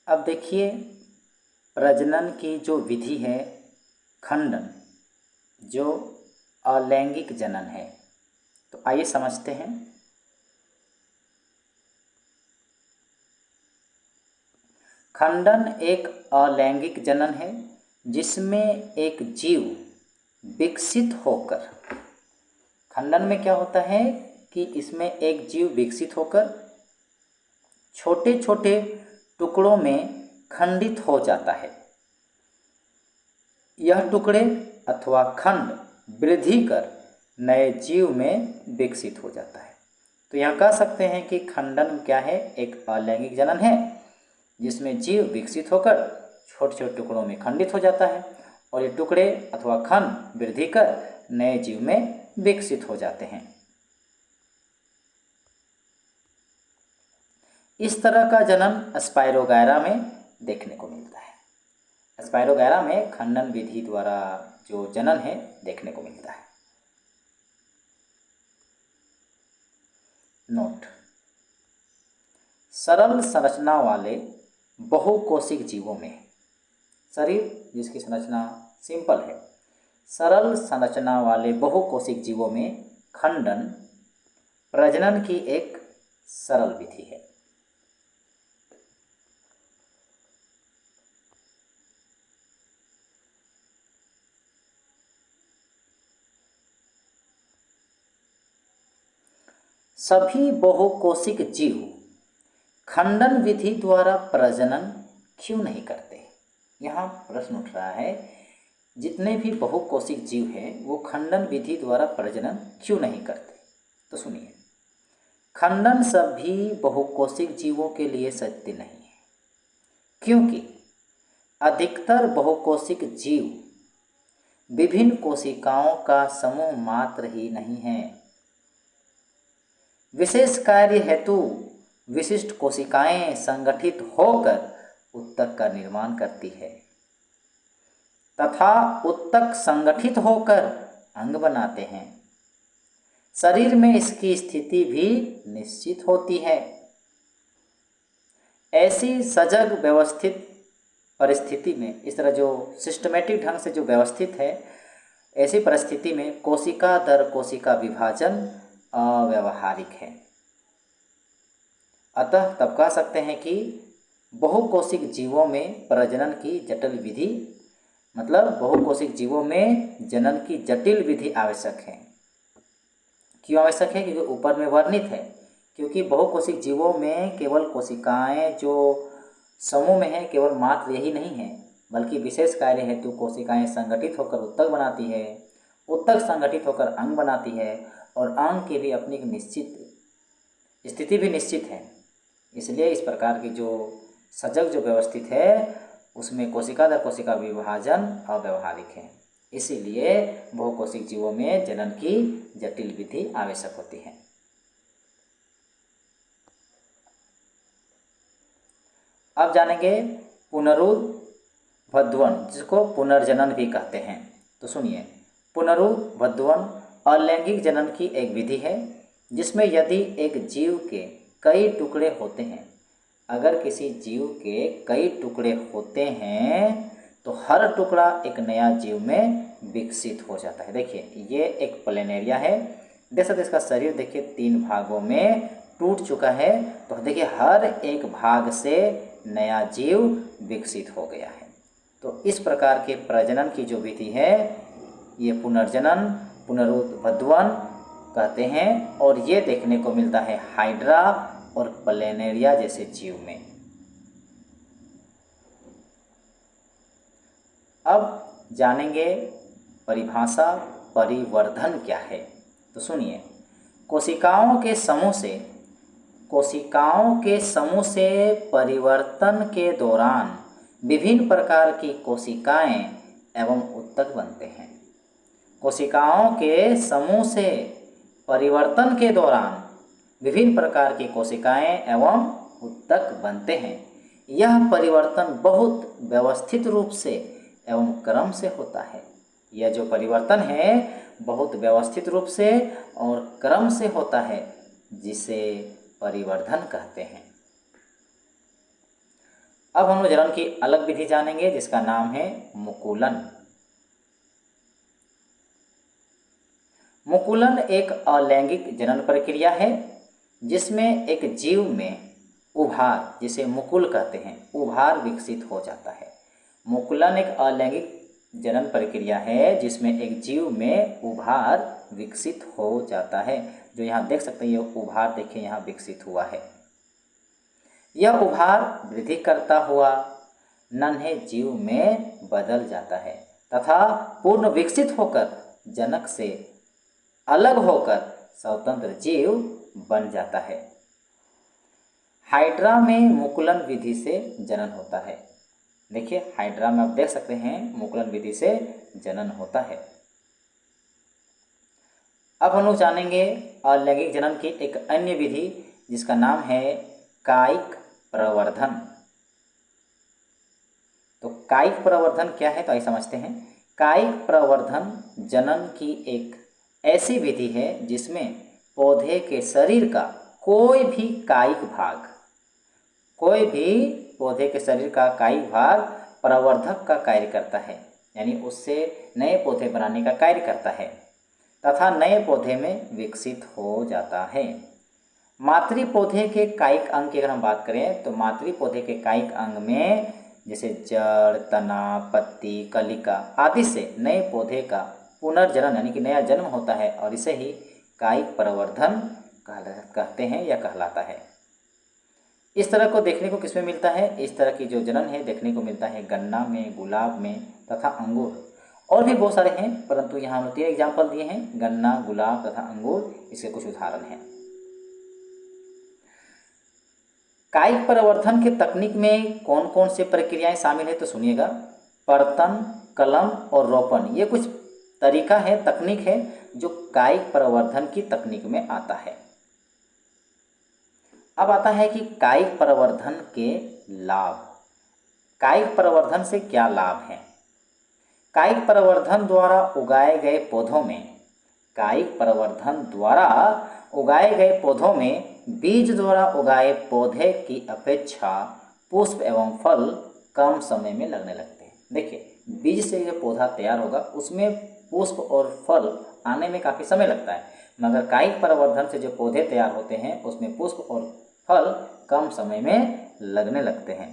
अब देखिए, प्रजनन की जो विधि है, खंडन, जो अलैंगिक जनन है, तो आइए समझते हैं। खंडन एक अलैंगिक जनन है जिसमें एक जीव विकसित होकर, खंडन में क्या होता है कि इसमें एक जीव विकसित होकर छोटे छोटे टुकड़ों में खंडित हो जाता है। यह टुकड़े अथवा खंड वृद्धि कर नए जीव में विकसित हो जाता है। तो यहाँ कह सकते हैं कि खंडन क्या है, एक अलैंगिक जनन है जिसमें जीव विकसित होकर छोटे छोटे टुकड़ों में खंडित हो जाता है और ये टुकड़े अथवा खंड वृद्धि कर नए जीव में विकसित हो जाते हैं। इस तरह का जनन स्पाइरोगैरा में देखने को मिलता है। स्पाइरोगैरा में खंडन विधि द्वारा जो जनन है देखने को मिलता है। नोट: सरल संरचना वाले बहुकोशिक जीवों में, शरीर जिसकी संरचना सिंपल है, सरल संरचना वाले बहुकोशिक जीवों में खंडन प्रजनन की एक सरल विधि है। सभी बहुकोशिक जीव खंडन विधि द्वारा प्रजनन क्यों नहीं करते? यहाँ प्रश्न उठ रहा है, जितने भी बहुकोशिक जीव हैं वो खंडन विधि द्वारा प्रजनन क्यों नहीं करते? तो सुनिए, खंडन सभी बहुकोशिक जीवों के लिए सत्य नहीं है, क्योंकि अधिकतर बहुकोशिक जीव विभिन्न कोशिकाओं का समूह मात्र ही नहीं है। विशेष कार्य हेतु विशिष्ट कोशिकाएं संगठित होकर उत्तक का निर्माण करती है तथा उत्तक संगठित होकर अंग बनाते हैं। शरीर में इसकी स्थिति भी निश्चित होती है। ऐसी सजग व्यवस्थित परिस्थिति में, इस तरह जो सिस्टमेटिक ढंग से जो व्यवस्थित है, ऐसी परिस्थिति में कोशिका दर कोशिका विभाजन अव्यावहारिक है। अतः तब कह सकते हैं कि बहुकोशिक जीवों में प्रजनन की जटिल विधि, मतलब बहुकोशिक जीवों में जनन की जटिल विधि आवश्यक है। क्यों आवश्यक है? क्योंकि ऊपर में वर्णित है, क्योंकि बहुकोशिक जीवों में केवल कोशिकाएं जो समूह में है केवल मात्र यही नहीं है, बल्कि विशेष कार्य हेतु कोशिकाएं संगठित होकर उत्तक बनाती है, उत्तक संगठित होकर अंग बनाती है और अंग की भी अपनी निश्चित स्थिति भी निश्चित है। इसलिए इस प्रकार की जो सजग जो व्यवस्थित है उसमें कोशिका दर कोशिका विभाजन अव्यावहारिक है। इसीलिए बहुकोशिक जीवों में जनन की जटिल विधि आवश्यक होती है। अब जानेंगे पुनरुत्भवन, जिसको पुनर्जनन भी कहते हैं। तो सुनिए, पुनरुत्भवन अलैंगिक जनन की एक विधि है जिसमें यदि एक जीव के कई टुकड़े होते हैं, अगर किसी जीव के कई टुकड़े होते हैं तो हर टुकड़ा एक नया जीव में विकसित हो जाता है। देखिए, ये एक प्लेनेरिया है, देख सकते इसका शरीर देखिए 3 भागों में टूट चुका है। तो देखिए हर एक भाग से नया जीव विकसित हो गया है। तो इस प्रकार के प्रजनन की जो विधि है ये पुनर्जनन, पुनरुत्भवन कहते हैं और ये देखने को मिलता है हाइड्रा और प्लेनेरिया जैसे जीव में। अब जानेंगे परिभाषा परिवर्धन क्या है। तो सुनिए, कोशिकाओं के समूह से परिवर्तन के दौरान विभिन्न प्रकार की कोशिकाएं एवं उत्तक बनते हैं। कोशिकाओं के समूह से परिवर्तन के दौरान विभिन्न प्रकार की कोशिकाएं एवं उत्तक बनते हैं। यह परिवर्तन बहुत व्यवस्थित रूप से एवं क्रम से होता है। यह जो परिवर्तन है बहुत व्यवस्थित रूप से और क्रम से होता है, जिसे परिवर्धन कहते हैं। अब हम लोग जनन की अलग विधि जानेंगे जिसका नाम है मुकुलन। मुकुलन एक अलैंगिक जनन प्रक्रिया है जिसमें एक जीव में उभार, जिसे मुकुल कहते हैं, उभार विकसित हो जाता है। मुकुलन एक अलैंगिक जनन प्रक्रिया है जिसमें एक जीव में उभार विकसित हो जाता है। जो यहाँ देख सकते हैं, ये उभार देखिए यहाँ विकसित हुआ है। यह उभार वृद्धि करता हुआ नन्हे जीव में बदल जाता है तथा पूर्ण विकसित होकर जनक से अलग होकर स्वतंत्र जीव बन जाता है। हाइड्रा में मुकुलन विधि से जनन होता है। देखिए हाइड्रा में आप देख सकते हैं मुकुलन विधि से जनन होता है। अब हम लोग जानेंगे अलैंगिक जनन की एक अन्य विधि जिसका नाम है कायिक प्रवर्धन। तो कायिक प्रवर्धन क्या है तो आइए समझते हैं। कायिक प्रवर्धन जनन की एक ऐसी विधि है जिसमें पौधे के शरीर का कोई भी कायिक भाग, कोई भी पौधे के शरीर का कायिक भाग प्रवर्धक का कार्य करता है, यानी उससे नए पौधे बनाने का कार्य करता है तथा नए पौधे में विकसित हो जाता है। मातृ पौधे के कायिक अंग की अगर हम बात करें तो मातृ पौधे के कायिक अंग में जैसे जड़, तना, पत्ती, कलिका आदि से नए पौधे का पुनर्जनन यानी कि नया जन्म होता है और इसे ही कायिक प्रवर्धन कहते हैं या कहलाता है। इस तरह को देखने को किसमें मिलता है? इस तरह की जो जनन है देखने को मिलता है गन्ना में, गुलाब में तथा अंगूर। और भी बहुत सारे हैं परंतु यहाँ हम 3 एग्जाम्पल दिए हैं, गन्ना, गुलाब तथा अंगूर, इसके कुछ उदाहरण हैं। कायिक प्रवर्धन के तकनीक में कौन कौन से प्रक्रियाएं शामिल है तो सुनिएगा। पर्तन, कलम और रोपण, ये कुछ तरीका है, तकनीक है जो कायिक प्रवर्धन की तकनीक में आता है। अब आता है कि कायिक प्रवर्धन के लाभ। कायिक प्रवर्धन से क्या लाभ हैं? कायिक प्रवर्धन द्वारा उगाए गए पौधों में, कायिक प्रवर्धन द्वारा उगाए गए पौधों में बीज द्वारा उगाए पौधे की अपेक्षा पुष्प एवं फल कम समय में लगने लगते हैं। देखिए बीज से जो पौधा तैयार होगा उसमें पुष्प और फल आने में काफ़ी समय लगता है, मगर कायिक प्रवर्धन से जो पौधे तैयार होते हैं उसमें पुष्प और फल कम समय में लगने लगते हैं।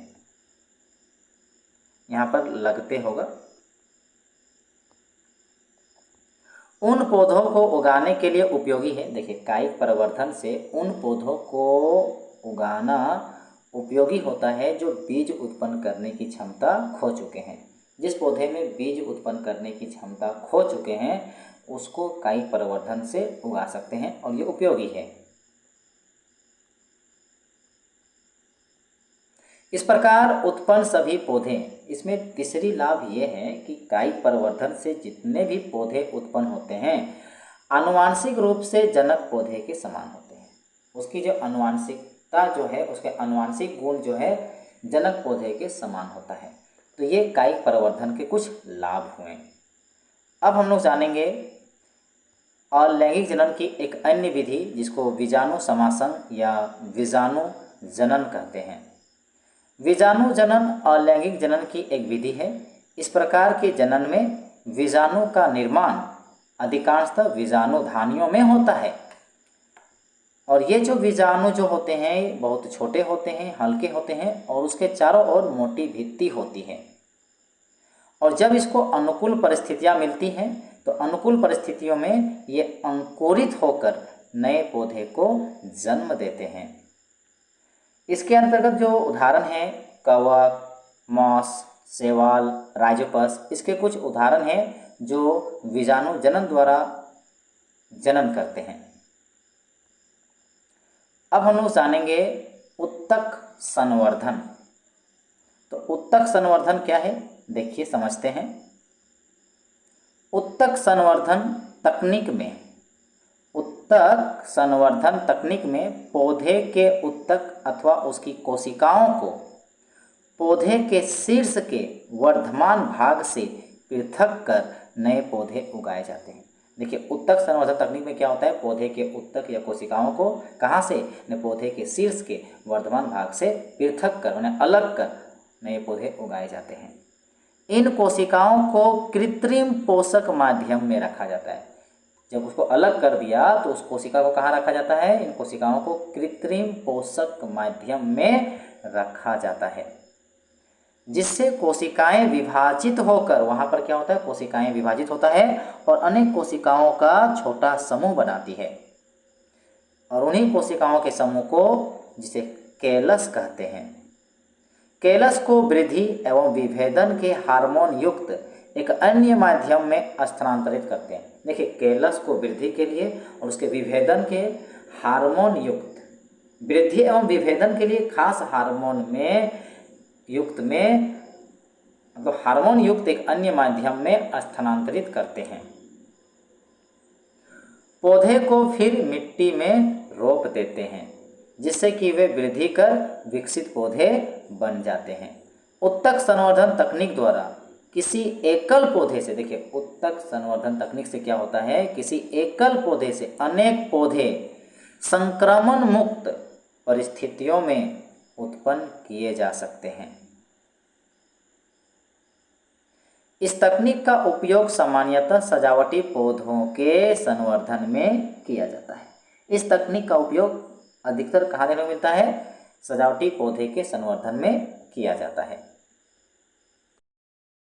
यहाँ पर लगते होगा। उन पौधों को उगाने के लिए उपयोगी है। देखिए कायिक प्रवर्धन से उन पौधों को उगाना उपयोगी होता है जो बीज उत्पन्न करने की क्षमता खो चुके हैं। जिस पौधे में बीज उत्पन्न करने की क्षमता खो चुके हैं उसको कायिक प्रवर्धन से उगा सकते हैं और ये उपयोगी है। इस प्रकार उत्पन्न सभी पौधे, इसमें तीसरी लाभ ये है कि कायिक प्रवर्धन से जितने भी पौधे उत्पन्न होते हैं आनुवांशिक रूप से जनक पौधे के समान होते हैं। उसकी जो आनुवांशिकता जो है, उसके आनुवांशिक गुण जो है जनक पौधे के समान होता है। तो ये कायिक प्रवर्धन के कुछ लाभ हुए। अब हम लोग जानेंगे अलैंगिक जनन की एक अन्य विधि जिसको बीजाणु समासन या बीजाणु जनन कहते हैं। बीजाणु जनन अलैंगिक जनन की एक विधि है। इस प्रकार के जनन में बीजाणु का निर्माण अधिकांशतः बीजाणुधानियों में होता है और ये जो बीजाणु जो होते हैं बहुत छोटे होते हैं, हल्के होते हैं और उसके चारों ओर मोटी भित्ति होती है। और जब इसको अनुकूल परिस्थितियां मिलती हैं तो अनुकूल परिस्थितियों में ये अंकुरित होकर नए पौधे को जन्म देते हैं। इसके अंतर्गत जो उदाहरण हैं कवक, मॉस, शैवाल, राइजोपस, इसके कुछ उदाहरण हैं जो बीजाणु जनन द्वारा जनन करते हैं। अब हम लोग जानेंगे उत्तक संवर्धन। तो उत्तक संवर्धन क्या है देखिए समझते हैं। उत्तक संवर्धन तकनीक में, उत्तक संवर्धन तकनीक में पौधे के उत्तक अथवा उसकी कोशिकाओं को पौधे के शीर्ष के वर्धमान भाग से पृथक कर नए पौधे उगाए जाते हैं। देखिए उत्तक संवर्धन तकनीक में क्या होता है, पौधे के उत्तक या कोशिकाओं को कहाँ से, न पौधे के शीर्ष के वर्धमान भाग से पृथक कर, उन्हें अलग कर नए पौधे उगाए जाते हैं। इन कोशिकाओं को कृत्रिम पोषक माध्यम में रखा जाता है। जब उसको अलग कर दिया तो उस कोशिका को कहाँ रखा जाता है? इन कोशिकाओं को कृत्रिम पोषक माध्यम में रखा जाता है, जिससे कोशिकाएं विभाजित होकर, वहाँ पर क्या होता है? कोशिकाएं विभाजित होता है और अनेक कोशिकाओं का छोटा समूह बनाती है, और उन्हीं कोशिकाओं के समूह को जिसे कैलस कहते हैं। कैलस को वृद्धि एवं विभेदन के हार्मोन युक्त एक अन्य माध्यम में स्थानांतरित करते हैं। देखिए, कैलस को वृद्धि के लिए और उसके विभेदन के हार्मोन युक्त, वृद्धि एवं विभेदन के लिए खास हार्मोन में युक्त में मतलब हार्मोन युक्त एक अन्य माध्यम में स्थानांतरित करते हैं। पौधे को फिर मिट्टी में रोप देते हैं, जिससे कि वे वृद्धि कर विकसित पौधे बन जाते हैं। उत्तक संवर्धन तकनीक द्वारा किसी एकल पौधे से, देखिए उत्तक संवर्धन तकनीक से क्या होता है? किसी एकल पौधे से अनेक पौधे संक्रमण मुक्त परिस्थितियों में उत्पन्न किए जा सकते हैं। इस तकनीक का उपयोग सामान्यतः सजावटी पौधों के संवर्धन में किया जाता है। इस तकनीक का उपयोग अधिकतर कहाँ देखने को मिलता है? सजावटी पौधे के संवर्धन में किया जाता है।